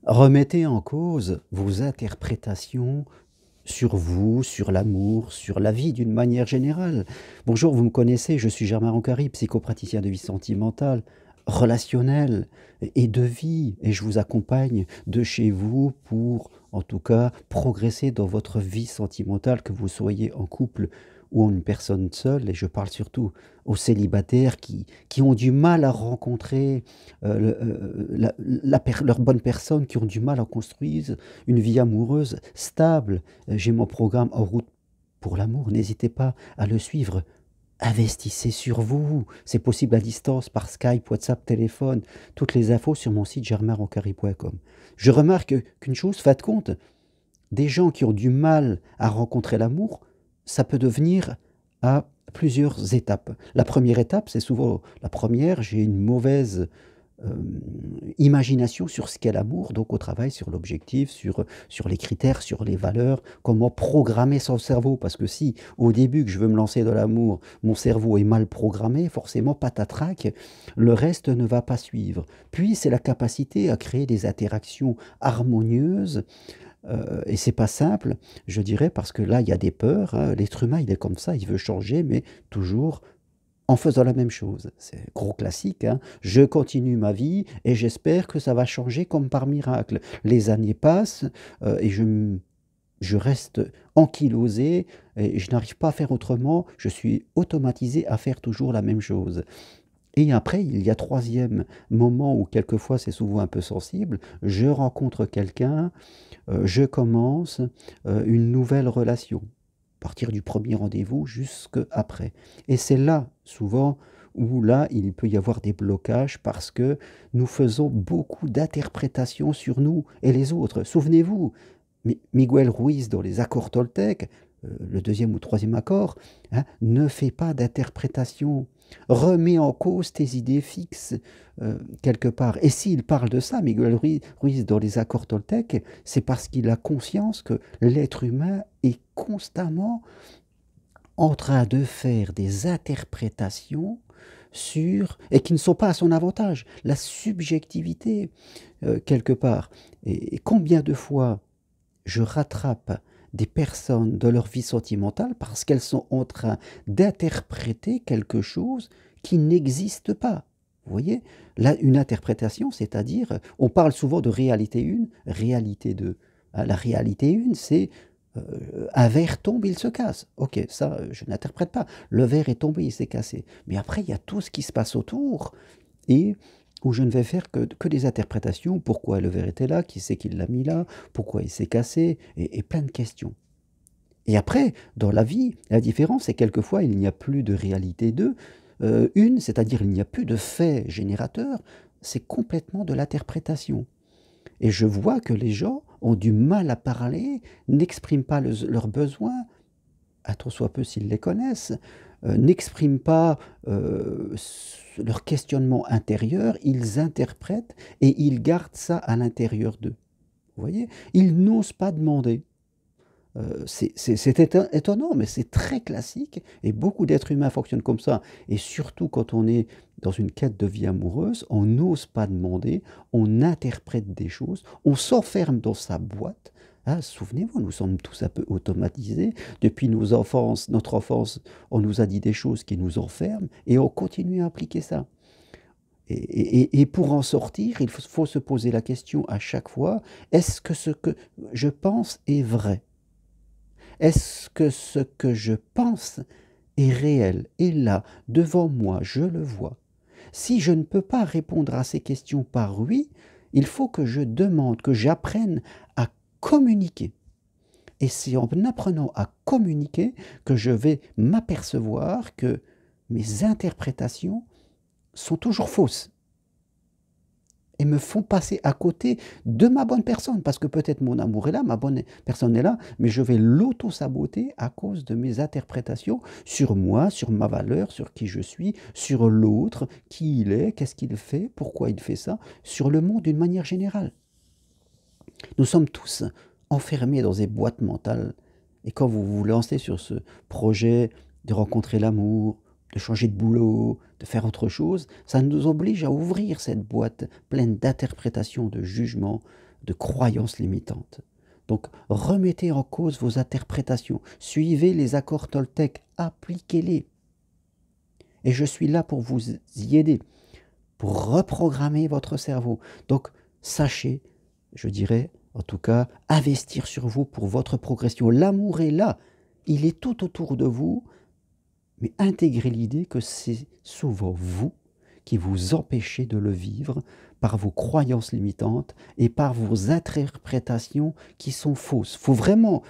Remettez en cause vos interprétations sur vous, sur l'amour, sur la vie d'une manière générale. Bonjour, vous me connaissez, je suis Germain Roncari, psychopraticien de vie sentimentale, relationnelle et de vie. Et je vous accompagne de chez vous pour, en tout cas, progresser dans votre vie sentimentale, que vous soyez en couple ou une personne seule. Et je parle surtout aux célibataires qui ont du mal à rencontrer leur bonne personne, qui ont du mal à construire une vie amoureuse stable. J'ai mon programme En route pour l'amour. N'hésitez pas à le suivre. Investissez sur vous. C'est possible à distance, par Skype, WhatsApp, téléphone. Toutes les infos sur mon site germainroncari.com. Je remarque qu'une chose, faites compte, des gens qui ont du mal à rencontrer l'amour, ça peut devenir à plusieurs étapes. La première étape, c'est souvent la première, j'ai une mauvaise euh, imagination sur ce qu'est l'amour, donc au travail sur l'objectif, sur les critères, sur les valeurs, comment programmer son cerveau, parce que si au début que je veux me lancer dans l'amour, mon cerveau est mal programmé, forcément patatrac, le reste ne va pas suivre. Puis c'est la capacité à créer des interactions harmonieuses, et c'est pas simple, je dirais, parce que là il y a des peurs, hein. L'être humain il est comme ça, il veut changer, mais toujours en faisant la même chose. C'est gros classique, hein. Je continue ma vie et j'espère que ça va changer comme par miracle. Les années passent et je reste ankylosé et je n'arrive pas à faire autrement. Je suis automatisé à faire toujours la même chose. Et après, il y a troisième moment où quelquefois c'est souvent un peu sensible. Je rencontre quelqu'un, je commence une nouvelle relation à partir du premier rendez-vous jusqu'après. Et c'est là, souvent, où là, il peut y avoir des blocages parce que nous faisons beaucoup d'interprétations sur nous et les autres. Souvenez-vous, Miguel Ruiz, dans les accords toltèques, le deuxième ou troisième accord, hein, ne fait pas d'interprétation. Remets en cause tes idées fixes quelque part. Et s'il parle de ça, Miguel Ruiz, dans les accords toltèques, c'est parce qu'il a conscience que l'être humain est constamment en train de faire des interprétations sur, et qui ne sont pas à son avantage, la subjectivité quelque part. Et combien de fois je rattrape des personnes de leur vie sentimentale parce qu'elles sont en train d'interpréter quelque chose qui n'existe pas. Vous voyez, là, une interprétation, c'est-à-dire, on parle souvent de réalité 1, réalité 2. La réalité 1, c'est un verre tombe, il se casse. Ok, ça, je n'interprète pas. Le verre est tombé, il s'est cassé. Mais après, il y a tout ce qui se passe autour et où je ne vais faire que des interprétations. Pourquoi le verre était là? Qui c'est qui l'a mis là? Pourquoi il s'est cassé? Et plein de questions. Et après, dans la vie, la différence, c'est quelquefois, il n'y a plus de réalité 2. Une, c'est-à-dire il n'y a plus de fait générateur, c'est complètement de l'interprétation. Et je vois que les gens ont du mal à parler, n'expriment pas leurs besoins, à trop soit peu s'ils les connaissent, n'expriment pas leur questionnement intérieur, ils interprètent et ils gardent ça à l'intérieur d'eux. Vous voyez? Ils n'osent pas demander. C'est étonnant, mais c'est très classique et beaucoup d'êtres humains fonctionnent comme ça. Et surtout quand on est dans une quête de vie amoureuse, on n'ose pas demander, on interprète des choses, on s'enferme dans sa boîte. Ah, souvenez-vous, nous sommes tous un peu automatisés. Depuis notre enfance, on nous a dit des choses qui nous enferment et on continue à appliquer ça. Et pour en sortir, il faut se poser la question à chaque fois, est-ce que ce que je pense est vrai? Est-ce que ce que je pense est réel? Et là, devant moi, je le vois. Si je ne peux pas répondre à ces questions par oui, il faut que je demande, que j'apprenne à communiquer. Et c'est en apprenant à communiquer que je vais m'apercevoir que mes interprétations sont toujours fausses et me font passer à côté de ma bonne personne. Parce que peut-être mon amour est là, ma bonne personne est là, mais je vais l'auto-saboter à cause de mes interprétations sur moi, sur ma valeur, sur qui je suis, sur l'autre, qui il est, qu'est-ce qu'il fait, pourquoi il fait ça, sur le monde d'une manière générale. Nous sommes tous enfermés dans des boîtes mentales. Et quand vous vous lancez sur ce projet de rencontrer l'amour, de changer de boulot, de faire autre chose, ça nous oblige à ouvrir cette boîte pleine d'interprétations, de jugements, de croyances limitantes. Donc, remettez en cause vos interprétations. Suivez les accords Toltec, appliquez-les. Et je suis là pour vous y aider, pour reprogrammer votre cerveau. Donc, sachez, je dirais, en tout cas, investir sur vous pour votre progression. L'amour est là, il est tout autour de vous, mais intégrez l'idée que c'est souvent vous qui vous empêchez de le vivre par vos croyances limitantes et par vos interprétations qui sont fausses. Il faut vraiment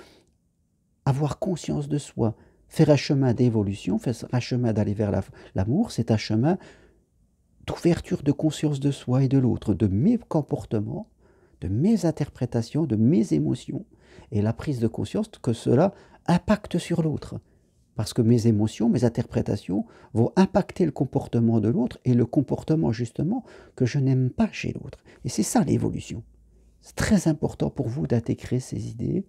avoir conscience de soi, faire un chemin d'évolution, faire un chemin d'aller vers l'amour, c'est un chemin d'ouverture de conscience de soi et de l'autre, de mes comportements, de mes interprétations, de mes émotions, et la prise de conscience que cela impacte sur l'autre. Parce que mes émotions, mes interprétations vont impacter le comportement de l'autre et le comportement justement que je n'aime pas chez l'autre. Et c'est ça l'évolution. C'est très important pour vous d'intégrer ces idées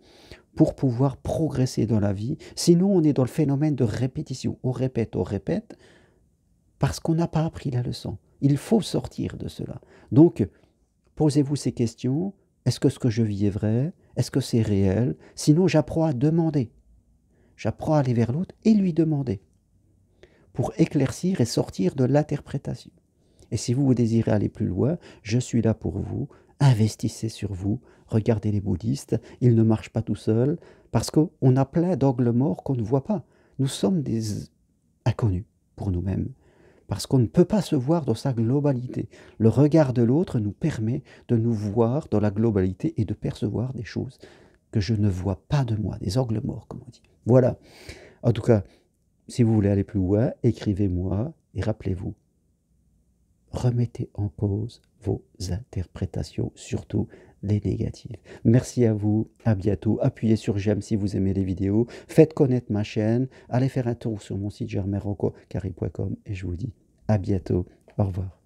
pour pouvoir progresser dans la vie. Sinon, on est dans le phénomène de répétition. On répète, parce qu'on n'a pas appris la leçon. Il faut sortir de cela. Donc, posez-vous ces questions. Est-ce que ce que je vis est vrai? Est-ce que c'est réel? Sinon, j'apprends à demander. J'apprends à aller vers l'autre et lui demander pour éclaircir et sortir de l'interprétation. Et si vous désirez aller plus loin, je suis là pour vous. Investissez sur vous. Regardez les bouddhistes, ils ne marchent pas tout seuls parce qu'on a plein d'angles morts qu'on ne voit pas. Nous sommes des inconnus pour nous-mêmes parce qu'on ne peut pas se voir dans sa globalité. Le regard de l'autre nous permet de nous voir dans la globalité et de percevoir des choses que je ne vois pas de moi, des angles morts, comme on dit. Voilà. En tout cas, si vous voulez aller plus loin, écrivez-moi et rappelez-vous, remettez en cause vos interprétations, surtout les négatives. Merci à vous, à bientôt. Appuyez sur j'aime si vous aimez les vidéos. Faites connaître ma chaîne. Allez faire un tour sur mon site germainrocco.com et je vous dis à bientôt. Au revoir.